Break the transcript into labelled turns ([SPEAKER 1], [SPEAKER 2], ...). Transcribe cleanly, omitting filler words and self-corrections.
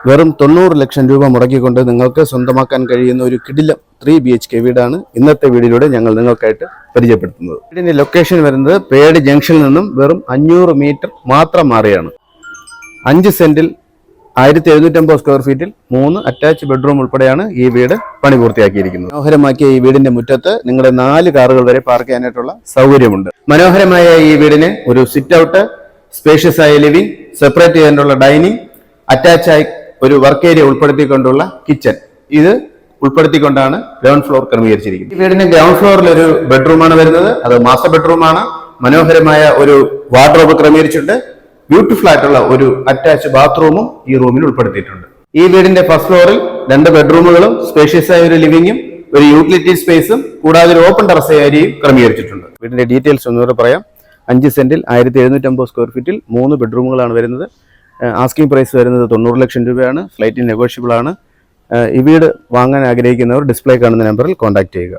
[SPEAKER 1] വെറും 90 ലക്ഷം രൂപ മുടക്കിക്കൊണ്ട് നിങ്ങൾക്ക് സ്വന്തമാക്കാൻ കഴിയുന്ന ഒരു കിടിലം 3 BHK വീടാണ് ഇന്നത്തെ വീഡിയോയിലൂടെ ഞങ്ങൾ നിങ്ങൾക്കായിട്ട് പരിചയപ്പെടുത്തുന്നത്. വീടിന്റെ ലൊക്കേഷൻ വരുന്നത് പേട് ജംഗ്ഷനിൽ നിന്നും വെറും 500 മീറ്റർ മാത്രം മാറിയാണ്. 5 സെന്റിൽ 1750 സ്ക്വയർ ഫീറ്റിൽ 3 അറ്റാച്ച് ബെഡ്റൂം ഉൾപ്പെടെയാണ് ഈ വീട് പണി പൂർത്തിയാക്കിയിരിക്കുന്നത്. മനോഹരമാക്കിയ ഈ വീടിന്റെ മുറ്റത്ത് നിങ്ങളുടെ 4 കാറുകൾ വരെ പാർക്ക് ചെയ്യാനായിട്ടുള്ള സൗകര്യമുണ്ട്. മനോഹരമായ ഈ വീടിന് ഒരു സിറ്റ് ഔട്ട്, സ്പേഷ്യസ് ആയ ലിവിംഗ്, സെപ്പറേറ്റ് ചെയ്യാനുള്ള ഡൈനിങ്, അറ്റാച്ചായി ഒരു വർക്ക് ഏരിയ ഉൾപ്പെടുത്തിക്കൊണ്ടുള്ള കിച്ചൺ, ഇത് ഉൾപ്പെടുത്തിക്കൊണ്ടാണ് ഗ്രൗണ്ട് ഫ്ലോർ ക്രമീകരിച്ചിരിക്കുന്നത്. ഈ വീടിന് ഗ്രൗണ്ട് ഫ്ലോറിൽ ഒരു ബെഡ്റൂമാണ് വരുന്നത്. അത് മാസ്റ്റർ ബെഡ്റൂമാണ്. മനോഹരമായ ഒരു വാർഡ്രോബ് ക്രമീകരിച്ചിട്ടുണ്ട്. ബ്യൂട്ടിഫുൾ ആയിട്ടുള്ള ഒരു അറ്റാച്ച് ബാത്റൂമും ഈ റൂമിൽ ഉൾപ്പെടുത്തിയിട്ടുണ്ട്. ഈ വീടിന്റെ ഫസ്റ്റ് ഫ്ലോറിൽ 2 ബെഡ്റൂമുകളും സ്പേഷ്യസ് ആയ ഒരു ലിവിംഗും ഒരു യൂട്ടിലിറ്റി സ്പേസും കൂടാതെ ഒരു ഓപ്പൺ ടെറസ് ഏരിയയും ക്രമീകരിച്ചിട്ടുണ്ട്. വീടിന്റെ ഡീറ്റെയിൽസ് ഒന്നുകൂടെ പറയാം. 5 സെന്റിൽ 1750 സ്ക്വയർ ഫീറ്റിൽ 3 ബെഡ്റൂമുകളാണ് വരുന്നത്. ആസ്കിംഗ് പ്രൈസ് വരുന്നത് 90 ലക്ഷം രൂപയാണ്. സ്ലൈറ്റ്ലി നെഗോഷ്യബിൾ ആണ്. ഈ വീട് വാങ്ങാൻ ആഗ്രഹിക്കുന്നവർ ഡിസ്പ്ലേ കാണുന്ന നമ്പറിൽ കോൺടാക്ട് ചെയ്യുക.